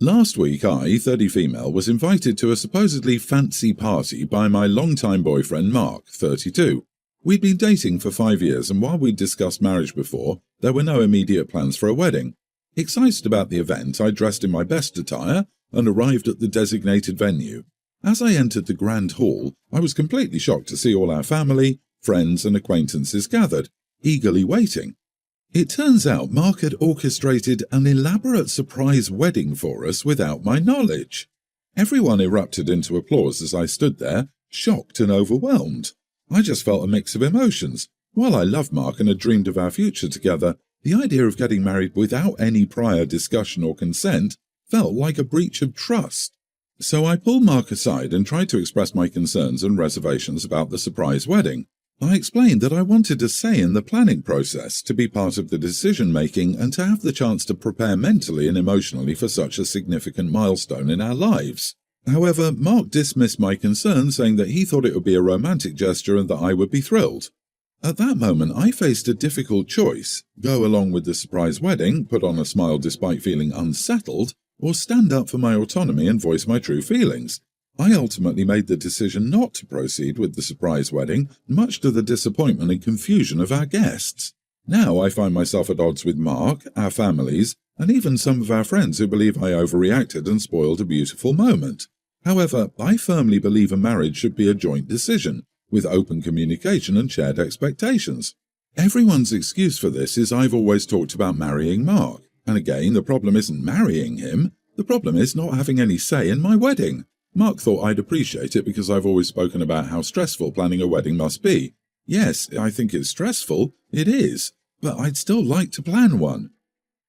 Last week I, 30 female, was invited to a supposedly fancy party by my longtime boyfriend Mark, 32. We'd been dating for 5 years, and while we'd discussed marriage before, there were no immediate plans for a wedding. Excited about the event, I dressed in my best attire and arrived at the designated venue. As I entered the grand hall, I was completely shocked to see all our family, friends and acquaintances gathered, eagerly waiting. It turns out Mark had orchestrated an elaborate surprise wedding for us without my knowledge. Everyone erupted into applause as I stood there, shocked and overwhelmed. I just felt a mix of emotions. While I loved Mark and had dreamed of our future together, the idea of getting married without any prior discussion or consent felt like a breach of trust. So I pulled Mark aside and tried to express my concerns and reservations about the surprise wedding. I explained that I wanted a say in the planning process, to be part of the decision-making and to have the chance to prepare mentally and emotionally for such a significant milestone in our lives. However, Mark dismissed my concern, saying that he thought it would be a romantic gesture and that I would be thrilled. At that moment, I faced a difficult choice: go along with the surprise wedding, put on a smile despite feeling unsettled, or stand up for my autonomy and voice my true feelings. I ultimately made the decision not to proceed with the surprise wedding, much to the disappointment and confusion of our guests. Now I find myself at odds with Mark, our families, and even some of our friends who believe I overreacted and spoiled a beautiful moment. However, I firmly believe a marriage should be a joint decision, with open communication and shared expectations. Everyone's excuse for this is I've always talked about marrying Mark, and again, the problem isn't marrying him, the problem is not having any say in my wedding. Mark thought I'd appreciate it because I've always spoken about how stressful planning a wedding must be. Yes, I think it's stressful, it is, but I'd still like to plan one.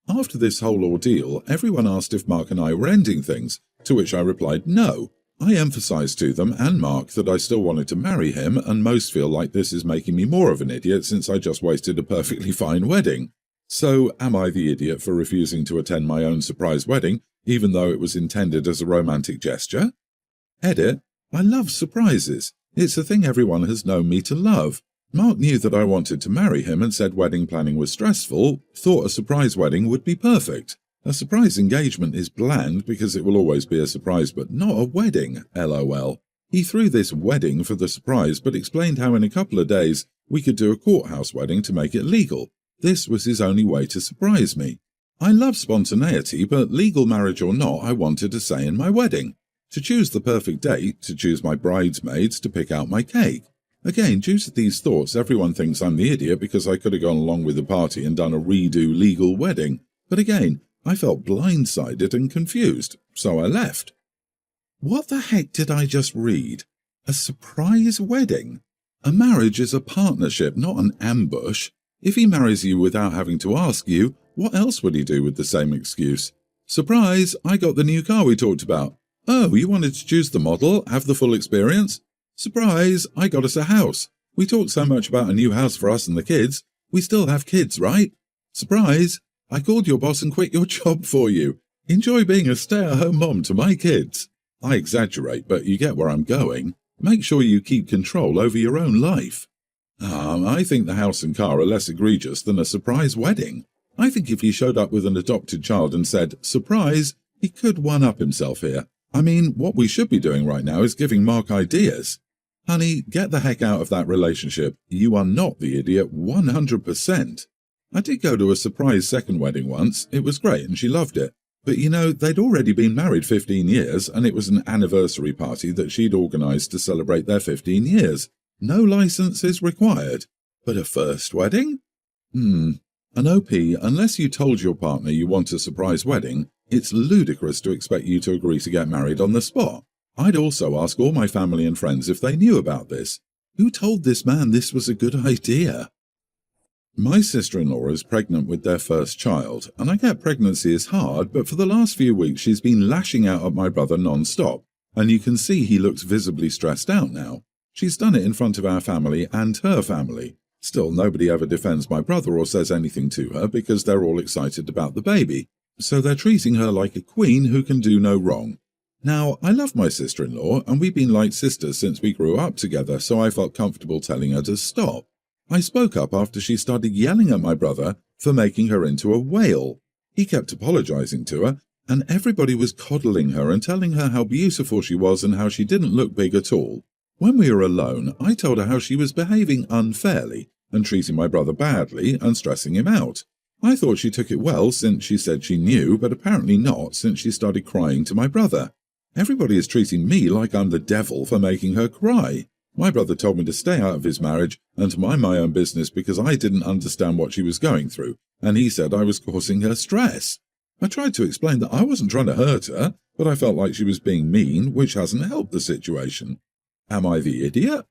After this whole ordeal, everyone asked if Mark and I were ending things, to which I replied no. I emphasised to them and Mark that I still wanted to marry him, and most feel like this is making me more of an idiot since I just wasted a perfectly fine wedding. So, am I the idiot for refusing to attend my own surprise wedding, even though it was intended as a romantic gesture? Edit. I love surprises. It's a thing everyone has known me to love. Mark knew that I wanted to marry him and said wedding planning was stressful, thought a surprise wedding would be perfect. A surprise engagement is bland because it will always be a surprise, but not a wedding, lol. He threw this wedding for the surprise but explained how in a couple of days we could do a courthouse wedding to make it legal. This was his only way to surprise me. I love spontaneity, but legal marriage or not, I wanted a say in my wedding. To choose the perfect date, to choose my bridesmaids, to pick out my cake. Again, due to these thoughts, everyone thinks I'm the idiot because I could have gone along with the party and done a redo legal wedding. But again, I felt blindsided and confused, so I left. What the heck did I just read? A surprise wedding? A marriage is a partnership, not an ambush. If he marries you without having to ask you, what else would he do with the same excuse? Surprise, I got the new car we talked about. Oh, you wanted to choose the model, have the full experience? Surprise, I got us a house. We talked so much about a new house for us and the kids. We still have kids, right? Surprise, I called your boss and quit your job for you. Enjoy being a stay-at-home mom to my kids. I exaggerate, but you get where I'm going. Make sure you keep control over your own life. I think the house and car are less egregious than a surprise wedding. I think if he showed up with an adopted child and said, surprise, he could one-up himself here. I mean, what we should be doing right now is giving Mark ideas. Honey, get the heck out of that relationship. You are not the idiot 100%. I did go to a surprise second wedding once. It was great and she loved it. But you know, they'd already been married 15 years and it was an anniversary party that she'd organised to celebrate their 15 years. No licence is required. But a first wedding? An OP, unless you told your partner you want a surprise wedding, it's ludicrous to expect you to agree to get married on the spot. I'd also ask all my family and friends if they knew about this. Who told this man this was a good idea? My sister-in-law is pregnant with their first child, and I get pregnancy is hard, but for the last few weeks she's been lashing out at my brother non-stop, and you can see he looks visibly stressed out now. She's done it in front of our family and her family. Still, nobody ever defends my brother or says anything to her because they're all excited about the baby. So they're treating her like a queen who can do no wrong. Now, I love my sister-in-law, and we've been like sisters since we grew up together, so I felt comfortable telling her to stop. I spoke up after she started yelling at my brother for making her into a whale. He kept apologising to her, and everybody was coddling her and telling her how beautiful she was and how she didn't look big at all. When we were alone, I told her how she was behaving unfairly and treating my brother badly and stressing him out. I thought she took it well since she said she knew, but apparently not since she started crying to my brother. Everybody is treating me like I'm the devil for making her cry. My brother told me to stay out of his marriage and to mind my own business because I didn't understand what she was going through, and he said I was causing her stress. I tried to explain that I wasn't trying to hurt her, but I felt like she was being mean, which hasn't helped the situation. Am I the idiot?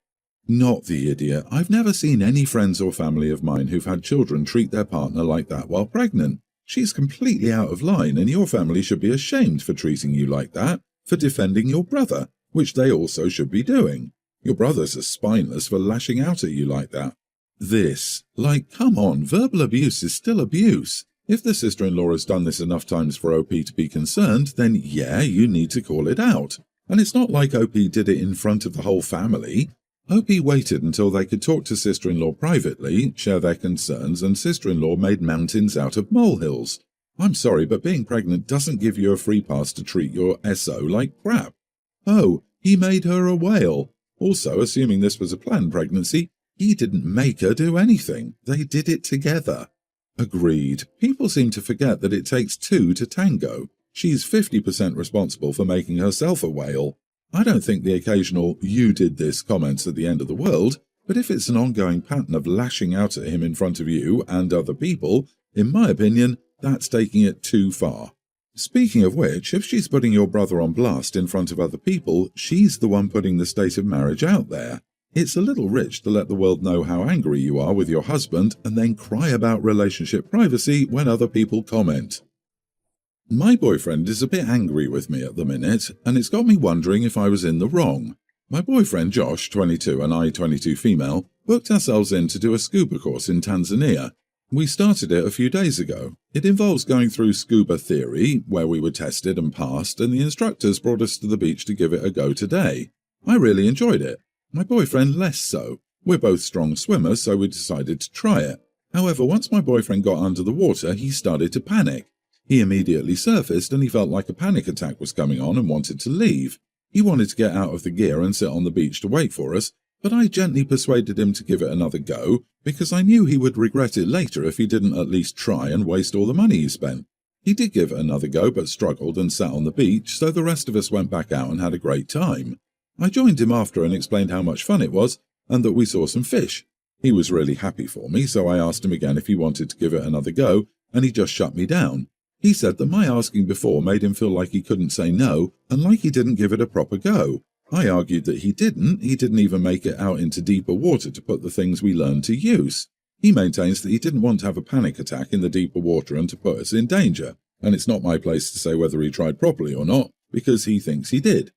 Not the idiot. I've never seen any friends or family of mine who've had children treat their partner like that while pregnant. She's completely out of line, and your family should be ashamed for treating you like that, for defending your brother, which they also should be doing. Your brothers are spineless for lashing out at you like that. Come on, verbal abuse is still abuse. If the sister-in-law has done this enough times for OP to be concerned, then yeah, you need to call it out. And it's not like OP did it in front of the whole family. OP waited until they could talk to sister-in-law privately, share their concerns, and sister-in-law made mountains out of molehills. I'm sorry, but being pregnant doesn't give you a free pass to treat your SO like crap. Oh, he made her a whale. Also, assuming this was a planned pregnancy, he didn't make her do anything. They did it together. Agreed. People seem to forget that it takes two to tango. She's 50% responsible for making herself a whale. I don't think the occasional "you did this" comments at the end of the world, but if it's an ongoing pattern of lashing out at him in front of you and other people, in my opinion, that's taking it too far. Speaking of which, if she's putting your brother on blast in front of other people, she's the one putting the state of marriage out there. It's a little rich to let the world know how angry you are with your husband and then cry about relationship privacy when other people comment. My boyfriend is a bit angry with me at the minute, and it's got me wondering if I was in the wrong. My boyfriend Josh, 22, and I, 22 female, booked ourselves in to do a scuba course in Tanzania. We started it a few days ago. It involves going through scuba theory, where we were tested and passed, and the instructors brought us to the beach to give it a go today. I really enjoyed it. My boyfriend less so. We're both strong swimmers, so we decided to try it. However, once my boyfriend got under the water, he started to panic. He immediately surfaced and he felt like a panic attack was coming on and wanted to leave. He wanted to get out of the gear and sit on the beach to wait for us, but I gently persuaded him to give it another go because I knew he would regret it later if he didn't at least try and waste all the money he spent. He did give it another go but struggled and sat on the beach, so the rest of us went back out and had a great time. I joined him after and explained how much fun it was and that we saw some fish. He was really happy for me, so I asked him again if he wanted to give it another go, and he just shut me down. He said that my asking before made him feel like he couldn't say no and like he didn't give it a proper go. I argued that he didn't even make it out into deeper water to put the things we learned to use. He maintains that he didn't want to have a panic attack in the deeper water and to put us in danger, and it's not my place to say whether he tried properly or not, because he thinks he did.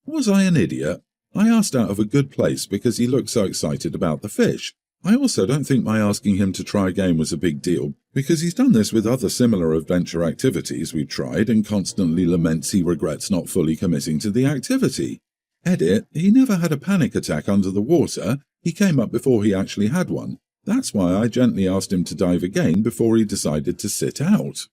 Was I an idiot? I asked out of a good place because he looked so excited about the fish. I also don't think my asking him to try again was a big deal, because he's done this with other similar adventure activities we've tried and constantly laments he regrets not fully committing to the activity. Edit, he never had a panic attack under the water, he came up before he actually had one. That's why I gently asked him to dive again before he decided to sit out.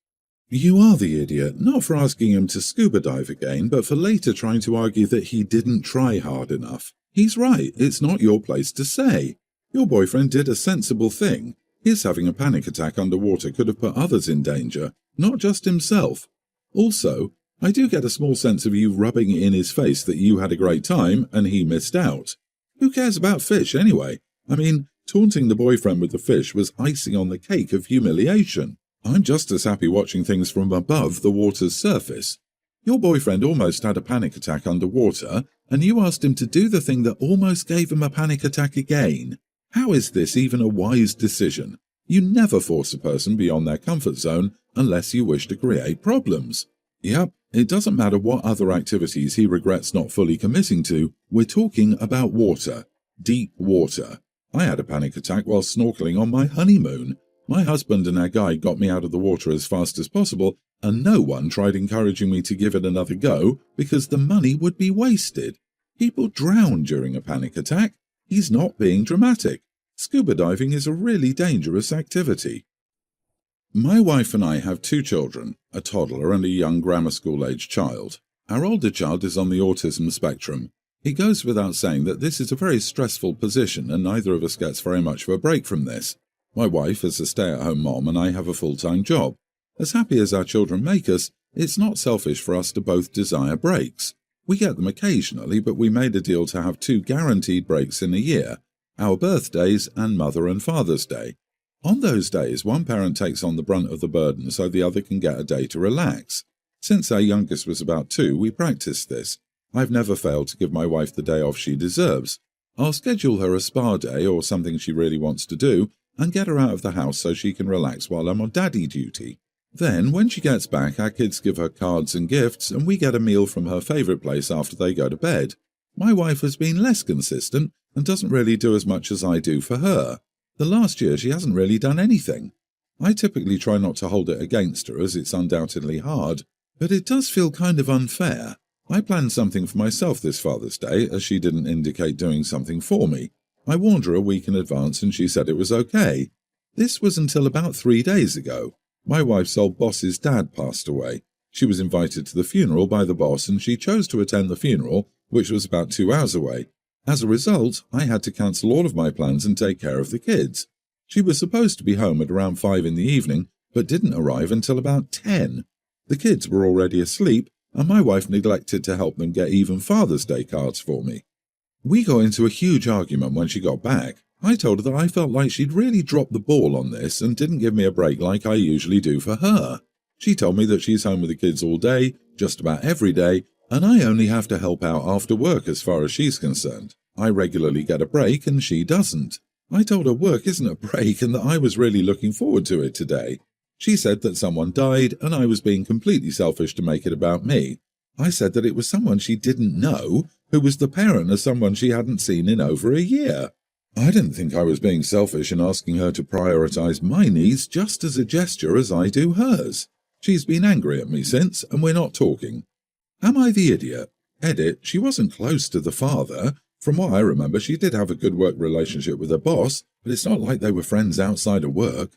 You are the idiot, not for asking him to scuba dive again, but for later trying to argue that he didn't try hard enough. He's right, it's not your place to say. Your boyfriend did a sensible thing. His having a panic attack underwater could have put others in danger, not just himself. Also, I do get a small sense of you rubbing it in his face that you had a great time and he missed out. Who cares about fish anyway? I mean, taunting the boyfriend with the fish was icing on the cake of humiliation. I'm just as happy watching things from above the water's surface. Your boyfriend almost had a panic attack underwater, and you asked him to do the thing that almost gave him a panic attack again. How is this even a wise decision? You never force a person beyond their comfort zone unless you wish to create problems. Yep, it doesn't matter what other activities he regrets not fully committing to, we're talking about water. Deep water. I had a panic attack while snorkeling on my honeymoon. My husband and our guide got me out of the water as fast as possible, and no one tried encouraging me to give it another go because the money would be wasted. People drown during a panic attack. He's not being dramatic. Scuba diving is a really dangerous activity. My wife and I have 2 children. a toddler and a young grammar school-aged child. Our older child is on the autism spectrum. It goes without saying that this is a very stressful position and neither of us gets very much of a break from this. My wife is a stay-at-home mom and I have a full-time job. As happy as our children make us, it's not selfish for us to both desire breaks. We get them occasionally, but we made a deal to have 2 guaranteed breaks in a year, our birthdays and Mother and Father's Day. On those days, one parent takes on the brunt of the burden so the other can get a day to relax. Since our youngest was about 2, we practiced this. I've never failed to give my wife the day off she deserves. I'll schedule her a spa day or something she really wants to do and get her out of the house so she can relax while I'm on daddy duty. Then, when she gets back, our kids give her cards and gifts and we get a meal from her favourite place after they go to bed. My wife has been less consistent and doesn't really do as much as I do for her. The last year she hasn't really done anything. I typically try not to hold it against her as it's undoubtedly hard, but it does feel kind of unfair. I planned something for myself this Father's Day as she didn't indicate doing something for me. I warned her a week in advance and she said it was okay. This was until about 3 days ago. My wife's old boss's dad passed away. She was invited to the funeral by the boss and she chose to attend the funeral, which was about 2 hours away. As a result, I had to cancel all of my plans and take care of the kids. She was supposed to be home at around 5 in the evening, but didn't arrive until about 10. The kids were already asleep, and my wife neglected to help them get even Father's Day cards for me. We got into a huge argument when she got back. I told her that I felt like she'd really dropped the ball on this and didn't give me a break like I usually do for her. She told me that she's home with the kids all day, just about every day, and I only have to help out after work as far as she's concerned. I regularly get a break and she doesn't. I told her work isn't a break and that I was really looking forward to it today. She said that someone died and I was being completely selfish to make it about me. I said that it was someone she didn't know, who was the parent of someone she hadn't seen in over a year. I didn't think I was being selfish in asking her to prioritize my needs just as a gesture as I do hers. She's been angry at me since, and we're not talking. Am I the idiot? Edit, she wasn't close to the father. From what I remember, she did have a good work relationship with her boss, but it's not like they were friends outside of work.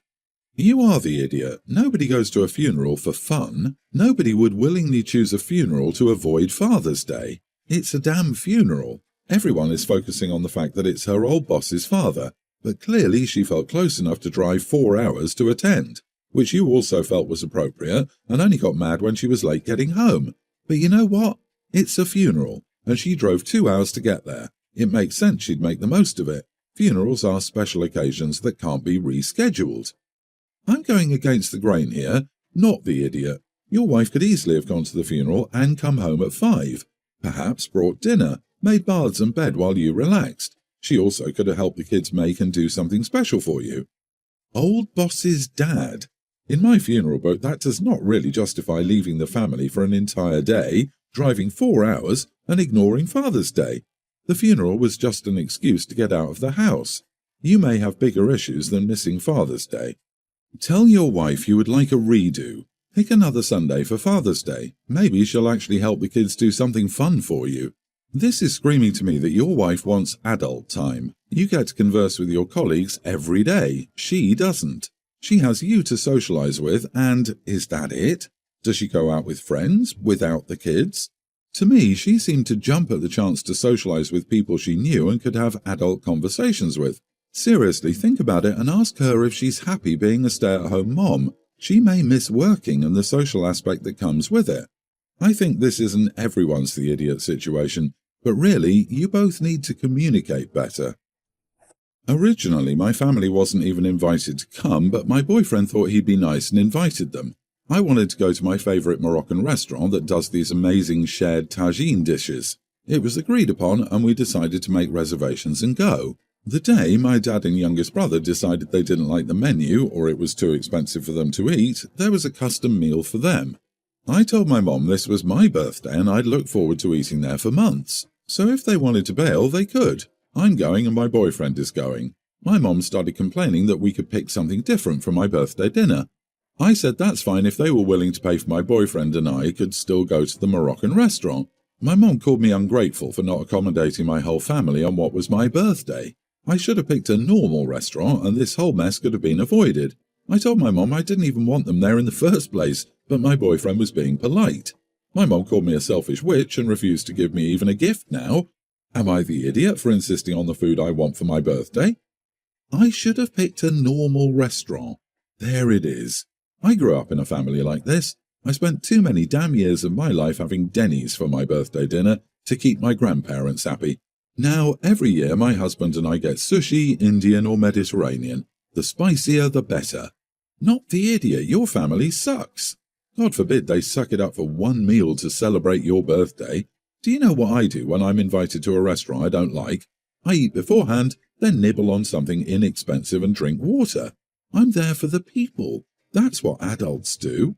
You are the idiot. Nobody goes to a funeral for fun. Nobody would willingly choose a funeral to avoid Father's Day. It's a damn funeral. Everyone is focusing on the fact that it's her old boss's father, but clearly she felt close enough to drive 4 hours to attend, which you also felt was appropriate, and only got mad when she was late getting home. But you know what? It's a funeral, and she drove 2 hours to get there. It makes sense she'd make the most of it. Funerals are special occasions that can't be rescheduled. I'm going against the grain here, not the idiot. Your wife could easily have gone to the funeral and come home at 5. Perhaps brought dinner, made baths and bed while you relaxed. She also could have helped the kids make and do something special for you. Old boss's dad. In my funeral book, that does not really justify leaving the family for an entire day, driving 4 hours, and ignoring Father's Day. The funeral was just an excuse to get out of the house. You may have bigger issues than missing Father's Day. Tell your wife you would like a redo. Pick another Sunday for Father's Day. Maybe she'll actually help the kids do something fun for you. This is screaming to me that your wife wants adult time. You get to converse with your colleagues every day. She doesn't. She has you to socialize with, and is that it? Does she go out with friends without the kids? To me, she seemed to jump at the chance to socialize with people she knew and could have adult conversations with. Seriously, think about it and ask her if she's happy being a stay-at-home mom. She may miss working and the social aspect that comes with it. I think this isn't everyone's the idiot situation. But really, you both need to communicate better. Originally, my family wasn't even invited to come, but my boyfriend thought he'd be nice and invited them. I wanted to go to my favourite Moroccan restaurant that does these amazing shared tagine dishes. It was agreed upon, and we decided to make reservations and go. The day my dad and youngest brother decided they didn't like the menu, or it was too expensive for them to eat, there was a custom meal for them. I told my mom this was my birthday and I'd look forward to eating there for months. So if they wanted to bail, they could. I'm going and my boyfriend is going. My mom started complaining that we could pick something different for my birthday dinner. I said that's fine if they were willing to pay for my boyfriend and I could still go to the Moroccan restaurant. My mom called me ungrateful for not accommodating my whole family on what was my birthday. I should have picked a normal restaurant and this whole mess could have been avoided. I told my mom I didn't even want them there in the first place, but my boyfriend was being polite. My mom called me a selfish witch and refused to give me even a gift now. Am I the idiot for insisting on the food I want for my birthday? I should have picked a normal restaurant. There it is. I grew up in a family like this. I spent too many damn years of my life having Denny's for my birthday dinner to keep my grandparents happy. Now, every year my husband and I get sushi, Indian or Mediterranean. The spicier the better. Not the idiot, your family sucks. God forbid they suck it up for one meal to celebrate your birthday. Do you know what I do when I'm invited to a restaurant I don't like? I eat beforehand, then nibble on something inexpensive and drink water. I'm there for the people. That's what adults do.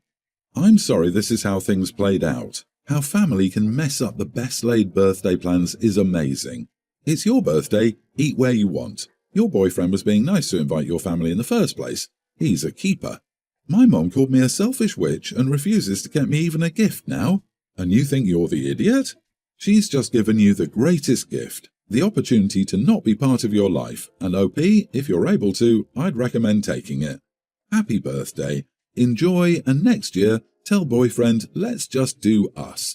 I'm sorry this is how things played out. How family can mess up the best-laid birthday plans is amazing. It's your birthday, eat where you want. Your boyfriend was being nice to invite your family in the first place. He's a keeper. My mom called me a selfish witch and refuses to get me even a gift now. And you think you're the idiot? She's just given you the greatest gift, the opportunity to not be part of your life, and OP, if you're able to, I'd recommend taking it. Happy birthday. Enjoy, and next year, tell boyfriend, let's just do us.